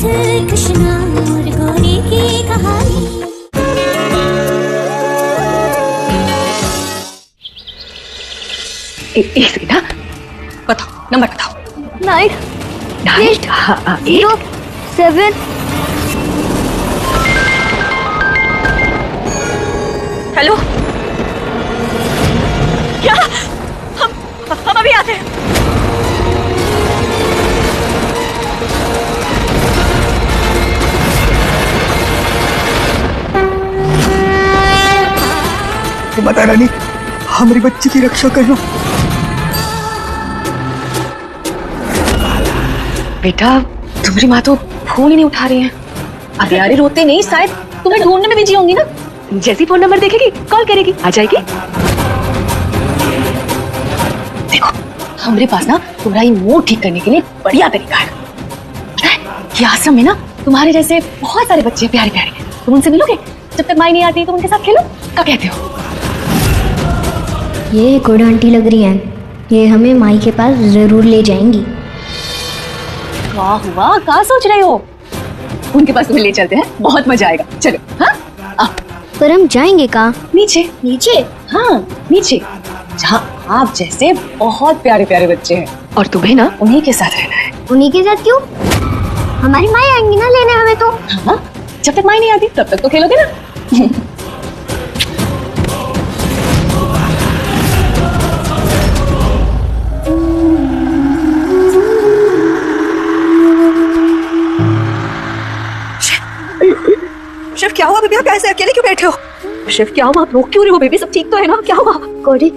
कृष्णा और गौरी की कहानी। एक सेकंड, हाँ बताओ, नंबर बताओ। 9 8 7। हेलो, क्या हम अभी आते हैं। माता रानी, हमारी बच्ची की रक्षा करो। बेटा, तुम्हारी माँ तो फोन ही नहीं उठा रही है। अब यार रोते नहीं, शायद तुम्हें ढूंढने में बिजी होंगी ना। जैसी फोन नंबर देखेगी कॉल करेगी, आ जाएगी। देखो, हमारे पास ना तुम्हारा मूड ठीक करने के लिए बढ़िया तरीका है। पता है, ये आश्रम में ना तुम्हारे जैसे बहुत सारे बच्चे प्यारे प्यारे, तुम उनसे मिलोगे। जब तक माई नहीं आती तुम उनके साथ खेलो। क्या कहते हो? ये गुड आंटी लग रही हैं, ये हमें माई के पास जरूर ले जाएंगी। क्या हुआ, क्या सोच रहे हो? उनके पास तुम्हें ले चलते हैं, बहुत मजा आएगा। चलो। हाँ, आओ। पर हम जाएंगे कहाँ? नीचे। नीचे? हाँ, नीचे, जहाँ आप जैसे बहुत प्यारे प्यारे बच्चे हैं। और तुम्हें ना उन्हीं के साथ रहना है। उन्हीं के साथ क्यों? हमारी माई आएंगी ना लेने हमें तो। हाँ, जब तक माई नहीं आती तब तक तो खेलोगे ना। शिव, क्या हुआ बेबी? आप ऐसे अकेले क्यों बैठे हो? शिव, क्या हुआ? आप रो क्यों रहे हो बेबी? सब ठीक तो है ना? क्या हुआ? गौरी,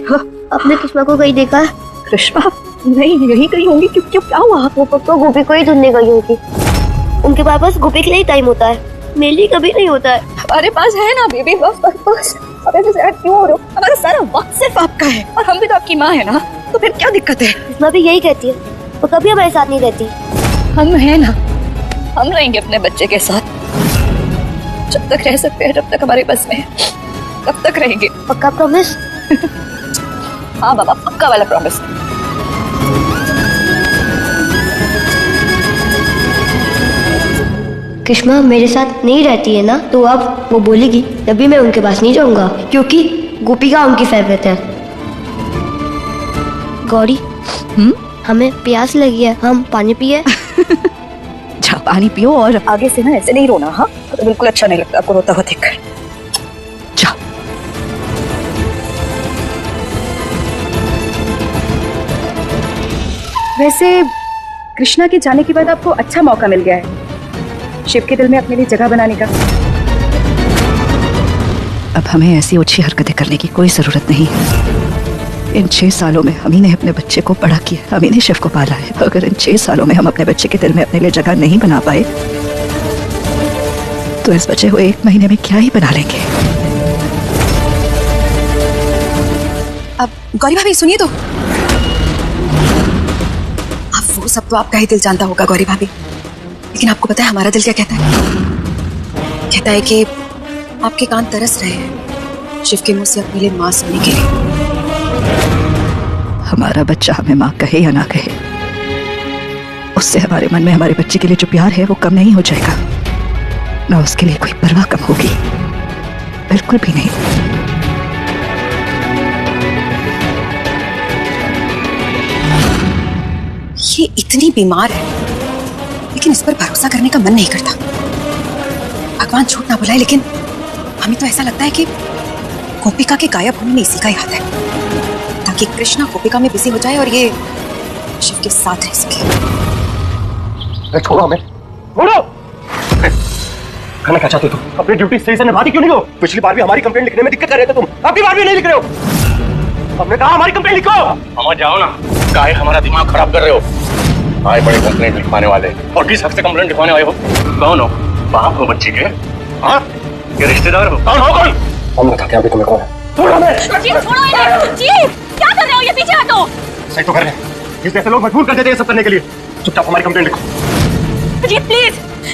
आपने कृष्णा को कहीं देखा? कृष्णा नहीं, यही कहीं होंगी। क्यों क्यों, क्या हुआ? वो पक्का गोपी को ही ढूंढने गई होगी। उनके पास गोपी के लिए टाइम होता है, मेरे लिए कभी नहीं होता है। हमारे पास है ना बेबी, बस। अब ऐसे सैड क्यों हो रहे हो? हमारा सारा वक्त सिर्फ आपका है, और हम भी तो आपकी माँ है ना, तो फिर क्या दिक्कत है? कृष्णा भी यही कहती है, वो कभी हमारे साथ नहीं रहती। हम है ना, हम रहेंगे अपने बच्चे के साथ। जब तक रह सकते हैं, जब तक हमारे बस में है, तब तक रहेंगे। पक्का प्रॉमिस? हाँ बाबा, पक्का वाला प्रॉमिस। कृष्णा मेरे साथ नहीं रहती है ना, तो अब वो बोलेगी तभी मैं उनके पास नहीं जाऊंगा, क्योंकि गोपिका उनकी फेवरेट है। गौरी, हमें प्यास लगी है, हम पानी पिए। जा पानी पियो, और आगे से ना ऐसे नहीं रोना। हाँ, तो बिल्कुल अच्छा नहीं लगता आपको रोता हुआ देखकर। जा। वैसे कृष्णा के जाने के बाद आपको अच्छा मौका मिल गया है शिव के दिल में अपने लिए जगह बनाने का। अब हमें ऐसी ओछी हरकतें करने की कोई जरूरत नहीं है। इन 6 सालों में हम ही ने अपने बच्चे को बड़ा किया, हम ही ने शिव को पाला है। अगर इन 6 सालों में हम अपने बच्चे के दिल में अपने लिए जगह नहीं बना पाए, तो इस बचे हुए 1 महीने में क्या ही बना लेंगे। अब गौरी भाभी सुनिए तो। अब वो सब तो आपका ही दिल जानता होगा गौरी भाभी, लेकिन आपको पता है हमारा दिल क्या कहता है? कहता है कि आपके कान तरस रहे हैं शिव के मुंह से अपने लिए मां सुनने के लिए। हमारा बच्चा हमें मां कहे या ना कहे, उससे हमारे मन में हमारे बच्चे के लिए जो प्यार है वो कम नहीं हो जाएगा, ना उसके लिए कोई परवाह कम होगी, बिल्कुल भी नहीं। ये इतनी बीमार है, लेकिन इस पर भरोसा करने का मन नहीं करता। भगवान झूठ ना बुलाए, लेकिन हमें तो ऐसा लगता है कि गोपिका के गायब होने में इसी का ही हाथ है, ताकि कृष्णा गोपिका में बिजी हो जाए और ये शिव के साथ रह सके। छोड़ो हमें, छोड़ो। करना क्या चाहते हो तुम? अपनी ड्यूटी सही से निभाती क्यों नहीं हो? पिछली बार भी हमारी कंप्लेंट लिखने में दिक्कत कर रहे थे तुम, अब की बार भी नहीं लिख रहे हो। हमने कहा हमारी कंप्लेंट लिखो। समझ जाओ ना, काहे हमारा दिमाग खराब कर रहे हो? आए बड़े कंप्लेंट लिखवाने वाले, और किस हक से कंप्लेंट लिखवाने आए हो? कौन हो? बाप हो बच्ची के? हाँ, ये रिश्तेदार हो? कौन हो? कौन? हम बताते हैं अभी तुम्हें कौन है। छोड़ो हमें। जी, छोड़ो इन्हें। जी, क्या कर रहे हो? ये पीछे हटो। सही तो कर रहे हैं, इस जैसे लोग मजबूर कर देते हैं सब करने के लिए। चुपचाप हमारी कंप्लेंट लिखो। जी प्लीज,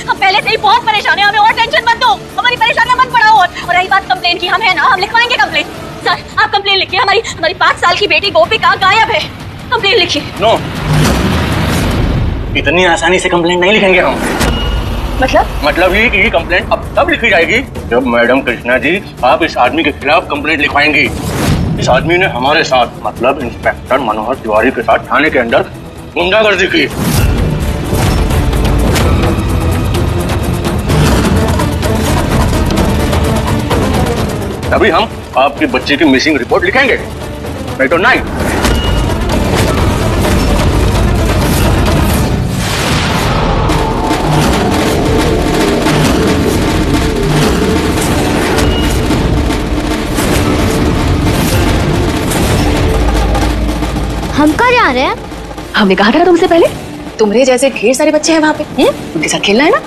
हम पहले से ही बहुत परेशान हैं, हमें और टेंशन मत दो, हमारी परेशानियां मत बढ़ाओ। और रही बात कंप्लेंट की, हम है ना, हम लिखवाएंगे कंप्लेंट। सर, आप कंप्लेंट लिखिए। हमारी 5 साल की बेटी गोपिका गायब है, कंप्लेंट लिखिए। नो, इतनी आसानी से कंप्लेंट नहीं लिखेंगे हम। मतलब ये कंप्लेंट अब तब लिखी जाएगी जब मैडम कृष्णा जी आप इस आदमी के खिलाफ कंप्लेंट लिखवाएंगी। इस आदमी ने हमारे साथ मतलब इंस्पेक्टर मनोहर तिवारी के साथ थाने के अंदर गुंडागर्दी की। तभी हम आपके बच्चे की मिसिंग रिपोर्ट लिखेंगे, नहीं तो नहीं। हम कहाँ जा रहे हैं? हमने कहा था ना तुमसे पहले, तुम्हारे जैसे ढेर सारे बच्चे हैं वहाँ पे, उनके साथ खेलना है ना,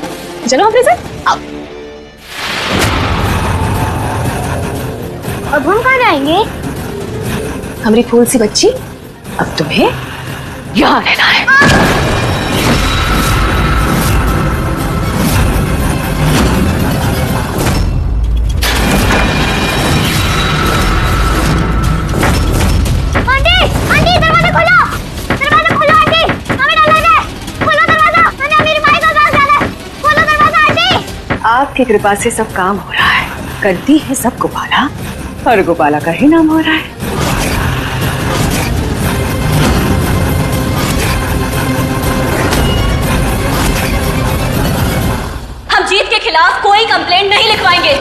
चलो हमारे साथ आओ। अब हम कहाँ जाएंगे? हमारी फूल सी बच्ची, अब तुम्हें यहाँ रहना है। आंटी, आंटी दरवाजा खोलो, आंटी, हमें डर लग रहा है, खोलो दरवाजा, हमें मेरी माई को डर लग रहा है, खोलो दरवाजा आंटी। आपकी कृपा से सब काम हो रहा है, करती है सब गोपाला, और गोपाला का ही नाम हो रहा है। हम जीत के खिलाफ कोई कंप्लेंट नहीं लिखवाएंगे।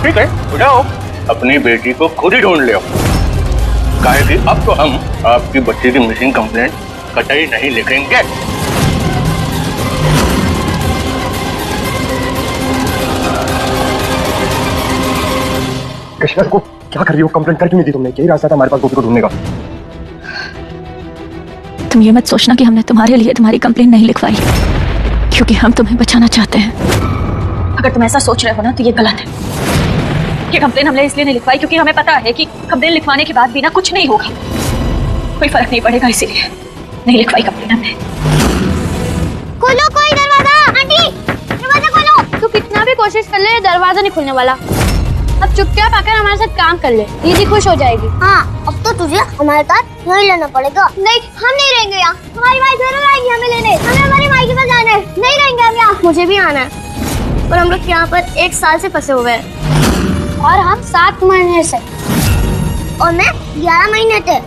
ठीक है, उठाओ, अपनी बेटी को खुद ही ढूंढ लो। काहे कि अब तो हम आपकी बच्ची की मिसिंग कंप्लेंट कतई नहीं लिखेंगे। कृष्णा को क्या कर रही हो? कंप्लेंट कर क्यों नहीं दी तुमने? यही रास्ता था हमारे पास गोपी को ढूंढने का। तुम ये मत सोचना कि हमने तुम्हारे लिए तुम्हारी कंप्लेंट नहीं लिखवाई, क्योंकि हम तुम्हें बचाना चाहते हैं। अगर तुम ऐसा सोच रहे हो ना तो ये गलत है। ये कंप्लेंट हमने इसलिए नहीं लिखवाई क्योंकि हमें पता है कि कंप्लेंट लिखवाने के बाद भी ना कुछ नहीं होगा, कोई फर्क नहीं पड़ेगा, इसीलिए नहीं लिखवाई कंप्लेंट हमने। खोलो कोई दरवाजा, आंटी दरवाजा खोलो। तू कितना भी कोशिश कर ले, दरवाजा नहीं खुलने वाला। अब चुपचाप आकर हमारे साथ काम कर ले, दीदी खुश हो जाएगी। हाँ, अब तो तुझे हमारे साथ नहीं लेना पड़ेगा। नहीं, हम नहीं रहेंगे यहाँ, हमारी माई जरूर आएगी हमें लेने, हमें हमारी माई के पास जाना है। नहीं रहेंगे हम यहाँ। मुझे भी आना है, और हम लोग यहाँ पर 1 साल से फंसे हुए हैं, और हम 7 महीने से, और मैं 11 महीने से।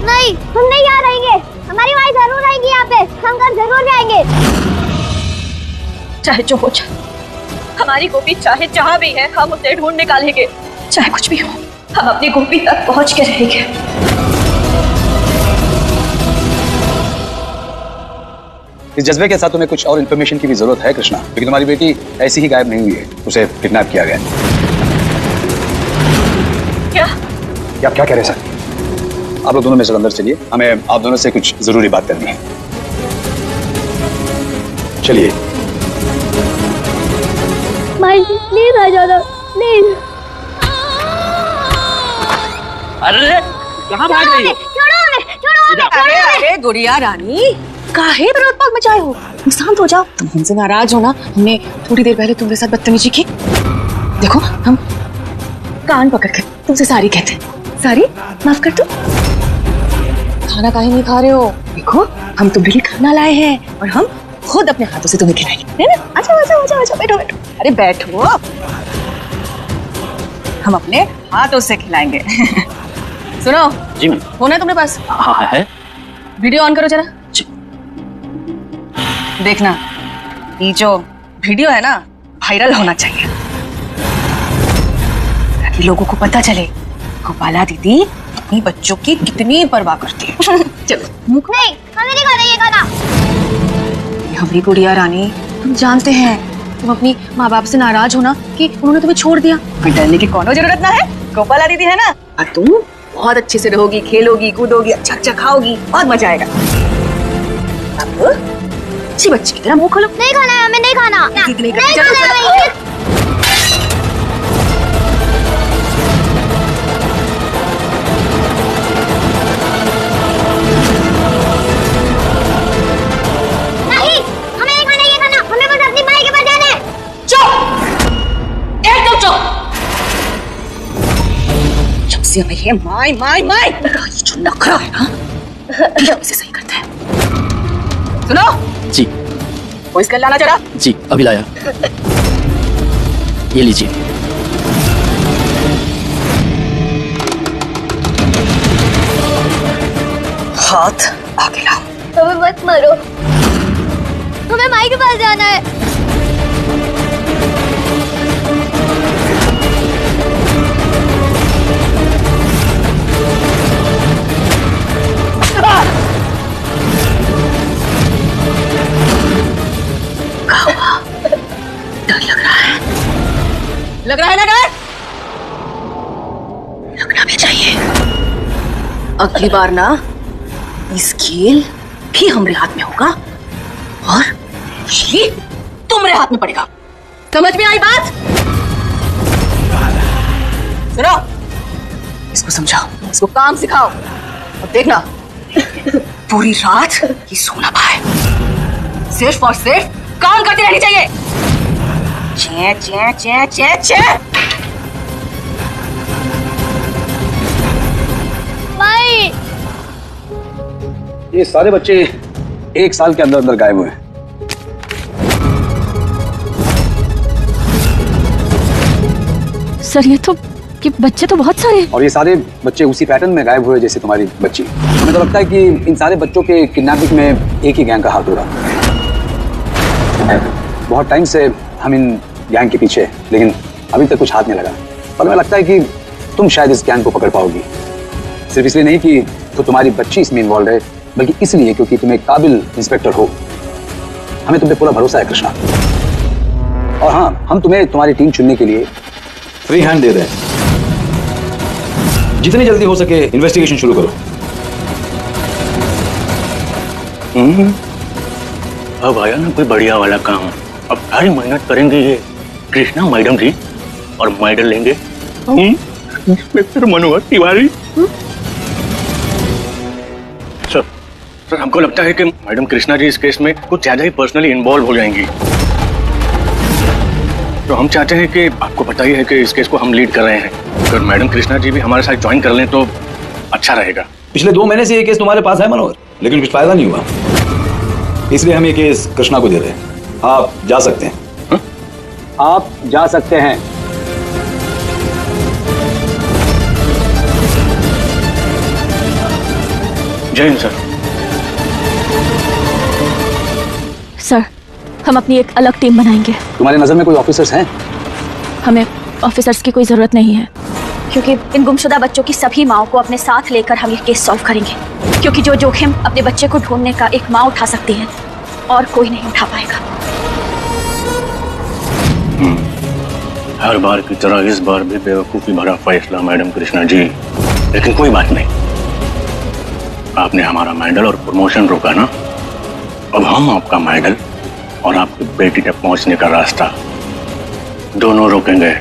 नहीं, हम नहीं यहाँ रहेंगे, हमारी माई जरूर आएगी यहाँ पे, हम घर जरूर जाएंगे। चाहे जो हो जाए, हमारी गोपी चाहे जहाँ भी है हम उसे ढूंढ निकालेंगे। चाहे कुछ भी हो, हम अपनी गोपी तक पहुँच के रहेंगे। इस जज्बे के साथ तुम्हें कुछ और इन्फॉर्मेशन की भी जरूरत है कृष्णा, क्योंकि तुम्हारी बेटी ऐसी ही गायब नहीं हुई है, उसे किडनैप किया गया। क्या? आप क्या कह रहे हैं सर? आप लोग दोनों में से अंदर चलिए, हमें आप दोनों से कुछ जरूरी बात करनी है। चलिए। माई प्लीज आ जाना, प्लीज। अरे कहाँ भाग रही हो? छोड़ो हमें, छोड़ो हमें। अरे अरे गुड़िया रानी, काहे पर उत्पात मचाए हो? तुम शांत हो जाओ। तुम हमसे नाराज हो ना, हमने थोड़ी देर पहले तुम्हारे साथ बदतमीजी की। देखो, हम कान पकड़ के तुमसे सारी कहते हैं। सारी माफ कर दो। खाना काहे नहीं खा रहे हो? देखो, हम तुम्हारे लिए खाना लाए हैं, और हम खुद अपने हाथों से तुम्हें खिलाएंगे, है ना? अच्छा अच्छा अच्छा अच्छा, बैठो बैठो। अरे बैठो, हम अपने हाथों से खिलाएंगे। सुनो जी मैम। फोन है तुम्हारे पास? हाँ है। वीडियो ऑन करो जरा। देखना, ये जो वीडियो है ना, वायरल होना चाहिए, ताकि लोगों को पता चले गोपाला दीदी अपनी बच्चों की कितनी परवाह करती है। चलो। नहीं, हमें नहीं खाना ये खाना। हमारी गुड़िया रानी, हम जानते हैं तुम अपनी माँ बाप से नाराज हो ना कि उन्होंने तुम्हें छोड़ दिया, पर डरने की कोनो जरूरत ना है, गोपाला दीदी है ना, और तुम बहुत अच्छे से रहोगी, खेलोगी, कूदोगी, अच्छा अच्छा खाओगी, बहुत मजा आएगा। अब अच्छी बच्ची की तरह मुंह खोलो। नहीं खाना है हमें, नहीं खाना। जिद नहीं नहीं करनी, चलो, खाना चलो। है। नहीं, हमें नहीं खाना ये खाना, हमें बस अपनी माई के पास जाना है। चुप, एकदम चुप। जब से हमें ये माई माई माई, ये जो नखरा है ना, ये हमसे सही करता है। सुनो जी। वो इसका लाना जरा। जी अभी लाया, ये लीजिए। हाथ आगे लाओ। हमें मत मारो, हमें माई के पास जाना है। डर लग रहा है, लग रहा है ना डर? लगना भी चाहिए। अगली बार ना इस खेल भी हमारे हाथ में होगा और ये तुम्हारे हाथ में पड़ेगा। समझ में आई बात? सुनो, इसको समझाओ, इसको काम सिखाओ और देखना पूरी रात ये सो ना पाए। सिर्फ और सिर्फ काम करती रहनी चाहिए। चे चे चे चे चे। माई, ये सारे बच्चे 1 साल के अंदर अंदर गायब हुए हैं। सर ये बच्चे तो बहुत सारे हैं। और ये सारे बच्चे उसी पैटर्न में गायब हुए जैसे तुम्हारी बच्ची। हमें तो लगता है कि इन सारे बच्चों के किडनैपिंग में एक ही गैंग का हाथ होगा। बहुत टाइम से हम इन गैंग के पीछे, लेकिन अभी तक कुछ हाथ नहीं लगा। पर हमें लगता है कि तुम शायद इस गैंग को पकड़ पाओगी। सिर्फ इसलिए नहीं कि तो तुम्हारी बच्ची इसमें इन्वॉल्व है, बल्कि इसलिए क्योंकि तुम एक काबिल इंस्पेक्टर हो। हमें तुम पे पूरा भरोसा है कृष्णा। और हाँ, हम तुम्हें तुम्हारी टीम चुनने के लिए फ्री हैंड दे रहे हैं। जितनी जल्दी हो सके इन्वेस्टिगेशन शुरू करो। अब आया ना कोई बढ़िया वाला काम। अब सारी मेहनत करेंगे ये कृष्णा मैडम जी और मेडल लेंगे इंस्पेक्टर मनोहर तिवारी। सर हमको लगता है कि मैडम कृष्णा जी इस केस में कुछ ज्यादा ही पर्सनली इन्वॉल्व हो जाएंगी। तो हम चाहते हैं कि आपको पता ही है कि इस केस को हम लीड कर रहे हैं। अगर मैडम कृष्णा जी भी हमारे साथ ज्वाइन कर लें तो अच्छा रहेगा। पिछले 2 महीने से ये केस तुम्हारे पास है मनोहर, लेकिन कुछ फायदा नहीं हुआ। इसलिए हम ये केस कृष्णा को दे रहे हैं। आप जा सकते हैं। हा? आप जा सकते हैं। जय हिंद सर। सर हम अपनी एक अलग टीम बनाएंगे। तुम्हारी नजर में कोई ऑफिसर्स हैं? हमें ऑफिसर्स की कोई जरूरत नहीं है, क्योंकि इन गुमशुदा बच्चों की सभी माओ को अपने साथ लेकर हम ये केस सॉल्व करेंगे। क्योंकि जो जोखिम अपने बच्चे को ढूंढने का एक माँ उठा सकती है और कोई नहीं उठा पाएगा। हर बार की तरह इस बार भी बेवकूफी भरा फैसला मैडम कृष्णा जी, लेकिन कोई बात नहीं। आपने हमारा मेडल और प्रमोशन रोका ना, अब हम आपका मेडल और आपकी बेटी तक पहुंचने का रास्ता दोनों रोकेंगे।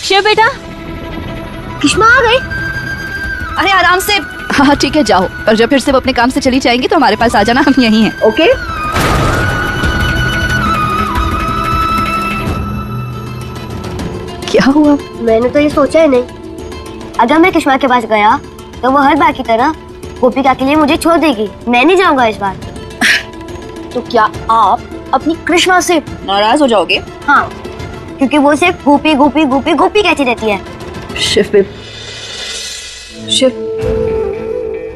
शिव बेटा, किस्मा आ गई। अरे आराम से। हाँ ठीक है जाओ, पर जब फिर से वो अपने काम से चली जाएंगी तो हमारे पास आ जाना, हम यहीं हैं। ओके। क्या हुआ? मैंने तो ये सोचा ही नहीं। अगर मैं किस्मा के पास गया तो वो हर बार की तरह गोपिका के लिए मुझे छोड़ देगी। मैं नहीं जाऊंगा इस बार। तो क्या आप अपनी कृष्णा से नाराज हो जाओगे? हाँ, क्योंकि वो सिर्फ गोपी गोपी गोपी गोपी कहती रहती है। शिव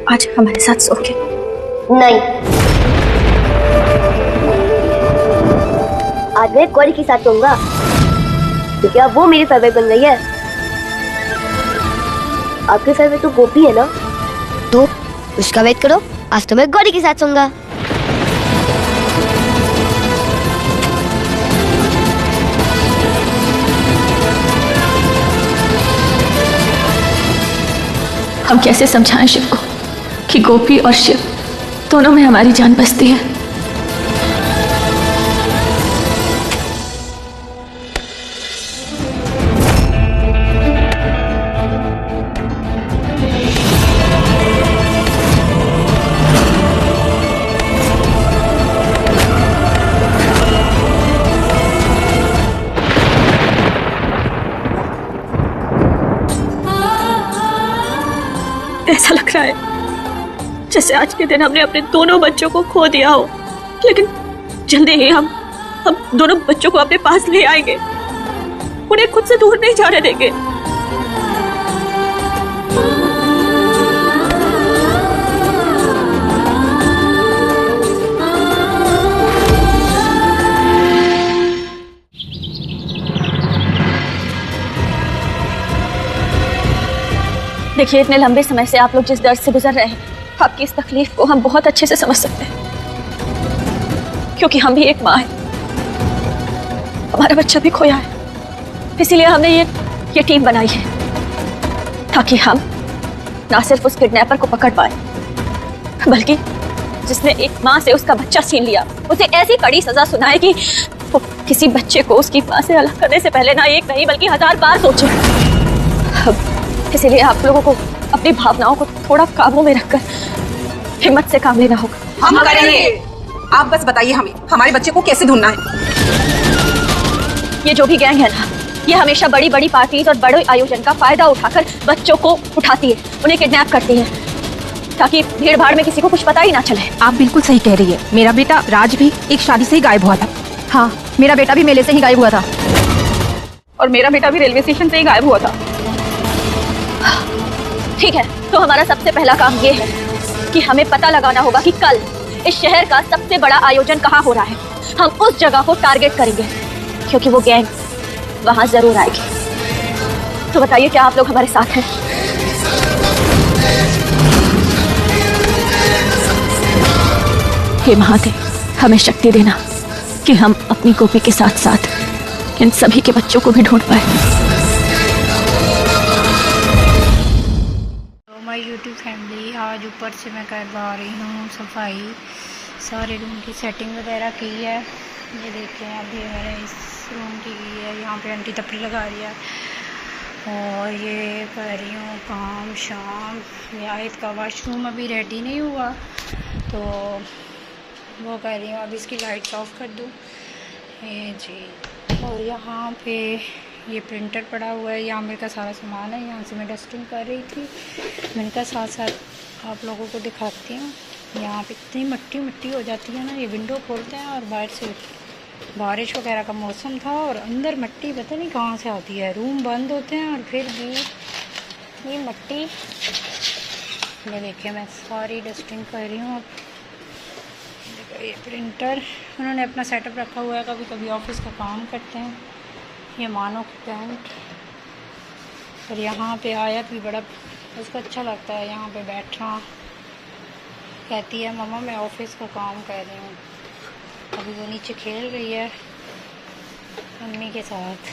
आज हमारे साथ सोओगे? नहीं, आज मैं गौरी के साथ सोऊंगा, क्योंकि अब वो मेरी फेवरेट बन गई है। आपकी फेवरेट तो गोपी है ना, तो उसका वेट करो। आज तो मैं गौरी के साथ सोऊंगा। हम कैसे समझाएं शिव को कि गोपी और शिव दोनों में हमारी जान बसती है। ऐसा लग रहा है जैसे आज के दिन हमने अपने दोनों बच्चों को खो दिया हो, लेकिन जल्दी ही हम दोनों बच्चों को अपने पास ले आएंगे, उन्हें खुद से दूर नहीं जाने देंगे। देखिए, इतने लंबे समय से आप लोग जिस दर्द से गुजर रहे हैं, आपकी इस तकलीफ को हम बहुत अच्छे से समझ सकते हैं, क्योंकि हम भी एक माँ है, हमारा बच्चा भी खोया है। इसीलिए हमने ये टीम बनाई है ताकि हम ना सिर्फ उस किडनैपर को पकड़ पाए, बल्कि जिसने एक माँ से उसका बच्चा छीन लिया, उसे ऐसी कड़ी सजा सुनाए कि वो किसी बच्चे को उसकी माँ से अलग करने से पहले ना एक नहीं बल्कि 1000 बार सोचे। इसीलिए आप लोगों को अपनी भावनाओं को थोड़ा काबू में रखकर हिम्मत से काम लेना होगा। हम करेंगे, आप बस बताइए हमें हमारे बच्चे को कैसे ढूंढना है। ये जो भी गैंग है ना, ये हमेशा बड़ी बड़ी पार्टीज और बड़े आयोजन का फायदा उठाकर बच्चों को उठाती है, उन्हें किडनैप करती है, ताकि भीड़ भाड़ में किसी को कुछ पता ही ना चले। आप बिल्कुल सही कह रही है। मेरा बेटा राज भी एक शादी से ही गायब हुआ था। हाँ, मेरा बेटा भी मेले से ही गायब हुआ था, और मेरा बेटा भी रेलवे स्टेशन से ही गायब हुआ था। ठीक है, तो हमारा सबसे पहला काम ये है कि हमें पता लगाना होगा कि कल इस शहर का सबसे बड़ा आयोजन कहाँ हो रहा है। हम उस जगह को टारगेट करेंगे, क्योंकि वो गैंग वहां जरूर आएगी। तो बताइए, क्या आप लोग हमारे साथ हैं? हे महादेव, हमें शक्ति देना कि हम अपनी गोपी के साथ साथ इन सभी के बच्चों को भी ढूंढ पाए। माय यूट्यूब फैमिली, आज ऊपर से मैं करवा रही हूँ सफाई, सारे रूम की सेटिंग वगैरह की है। ये देखें, अभी मैंने इस रूम की है, यहाँ पे आंटी तपड़ी लगा रही है, और ये कर रही हूँ काम शाम। ये आयत का वाशरूम अभी रेडी नहीं हुआ, तो वो कर रही हूँ। अब इसकी लाइट्स ऑफ कर दूँ ये जी। और यहाँ पे ये प्रिंटर पड़ा हुआ है, यहाँ मेरे का सारा सामान है, यहाँ से मैं डस्टिंग कर रही थी। मैंने कहा साथ साथ आप लोगों को दिखाती हूँ। यहाँ पे इतनी मिट्टी मिट्टी हो जाती है ना, ये विंडो खोलते हैं और बाहर से बारिश वगैरह का मौसम था और अंदर मिट्टी पता नहीं कहाँ से आती है। रूम बंद होते हैं और फिर भी ये मिट्टी। ये देखिए, मैं सारी डस्टिंग कर रही हूँ। अब ये प्रिंटर उन्होंने अपना सेटअप रखा हुआ है, कभी कभी ऑफिस का काम करते हैं। ये मानो की पैंट, और यहाँ पे आयत भी बड़ा उसको अच्छा लगता है यहाँ पे बैठना। कहती है मम्मा मैं ऑफिस का काम कर रही हूँ। अभी वो नीचे खेल रही है मम्मी के साथ,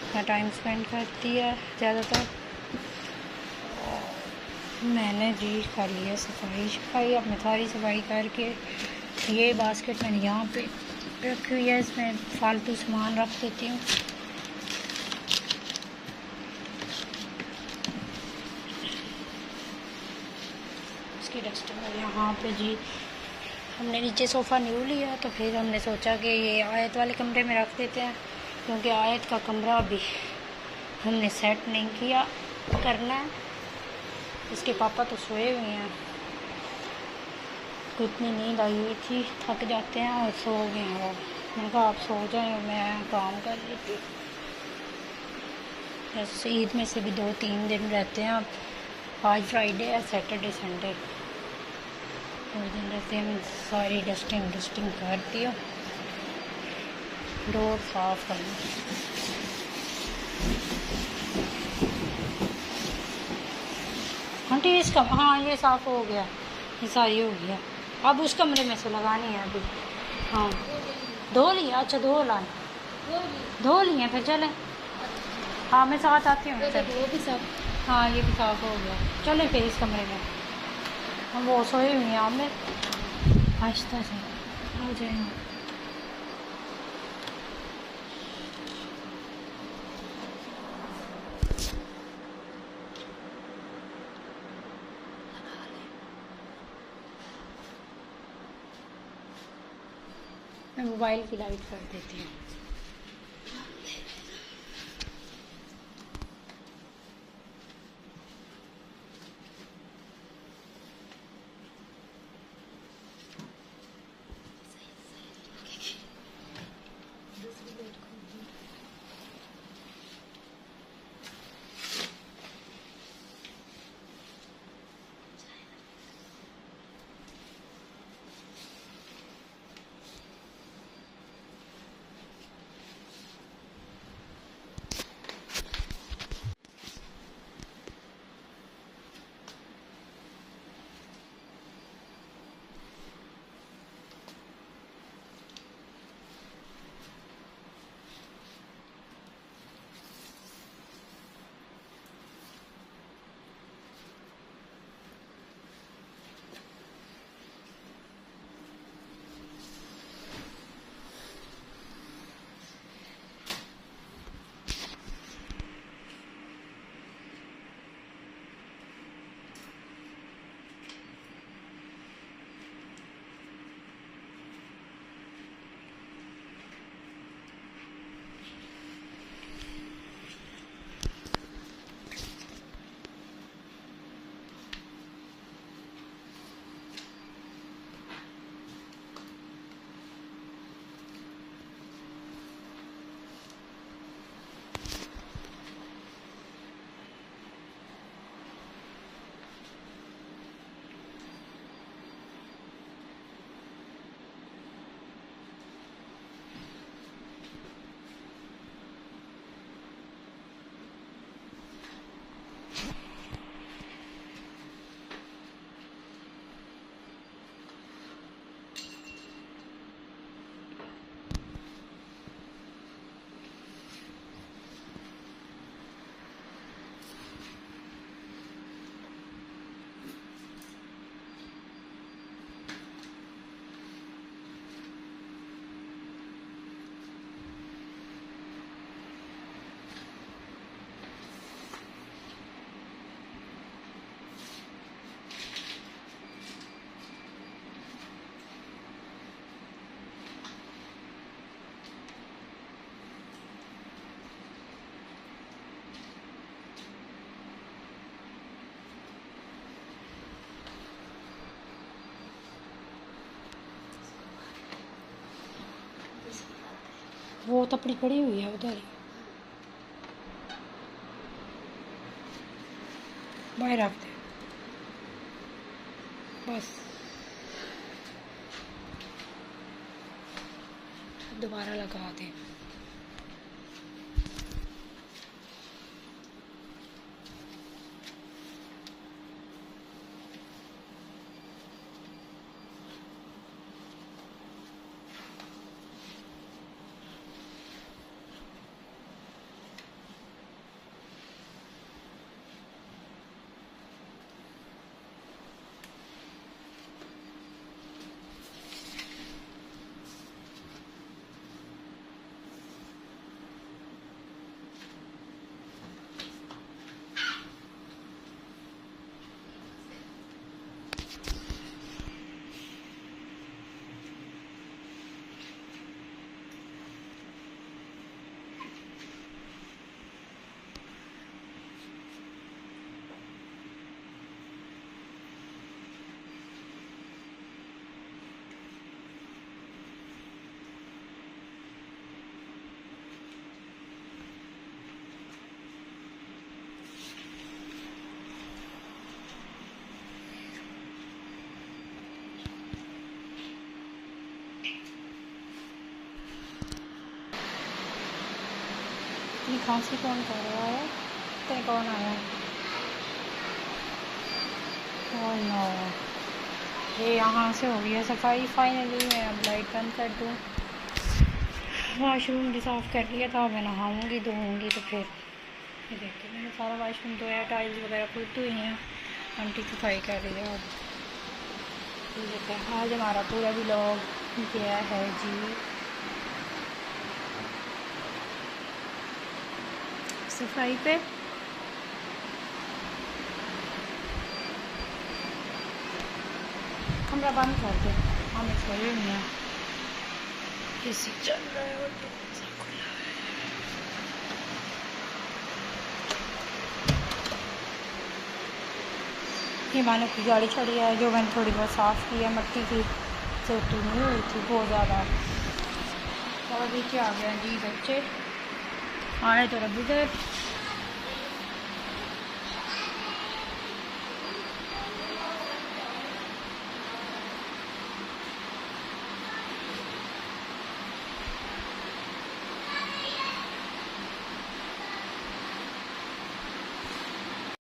अपना टाइम स्पेंड करती है ज़्यादातर। मैंने जी कर लिया सफाई, अब मैं सारी सफाई करके ये बास्केट मैंने यहाँ पे रखी हुई है, इसमें फालतू सामान रख देती हूँ। इसकी डस्टिंग है यहाँ पे जी। हमने नीचे सोफ़ा न्यू लिया, तो फिर हमने सोचा कि ये आयत वाले कमरे में रख देते हैं, क्योंकि आयत का कमरा अभी हमने सेट नहीं किया, करना है। इसके पापा तो सोए हुए हैं, इतनी नींद आई हुई थी, थक जाते हैं और सो गए हैं वो। मैंने कहा आप सो जाएं, मैं काम कर रही थी। जैसे ईद में से भी 2-3 दिन रहते हैं। अब आज फ्राइडे है, सैटरडे संडे 2 दिन रहते हैं। मैं सारी डस्टिंग करती हूँ, डोर साफ करना। आंटी इसका, हाँ ये साफ़ हो गया, ये सारी हो गया। अब उस कमरे में से लगानी है अभी। हाँ धो लिया, अच्छा धो लिए फिर चलें। हाँ मैं साथ आती हूँ। वो भी साफ, हाँ ये भी साफ़ हो गया। चलें फिर इस कमरे में, हम वो सोए हुए हैं में आहिस्ता से आ जाए। मैं मोबाइल की लाइट कर देती हूँ। वो तपड़ी पड़ी हुई है उधर ही, बाहर रख दे बस। दोबारा लगा दे। ये खांसी कौन कर रहा है? ते कौन आया? ओह नो, ये यहाँ से हो गई है सफाई फाइनली। मैं अब लाइट बंद कर दूँ। वाशरूम भी साफ़ कर लिया था, मैं नहाऊंगी धोऊंगी तो फिर ये देखते मैंने सारा वाशरूम धोया, टाइल्स वगैरह खुद धोई हैं, आंटी सफाई कर रही है। अब देखते हैं आज हमारा पूरा व्लॉग गया है जी सफाई पे। कमरा बंद कर दे, हमें सोए नहीं है, एसी चल रहा है और दरवाजा खुला है। ये मानो की गाड़ी चढ़ी है जो मैंने थोड़ी बहुत साफ़ की है, मट्टी की चोटी नहीं हुई थी बहुत ज़्यादा। और नीचे आ गए जी बच्चे, आए तो रब इधर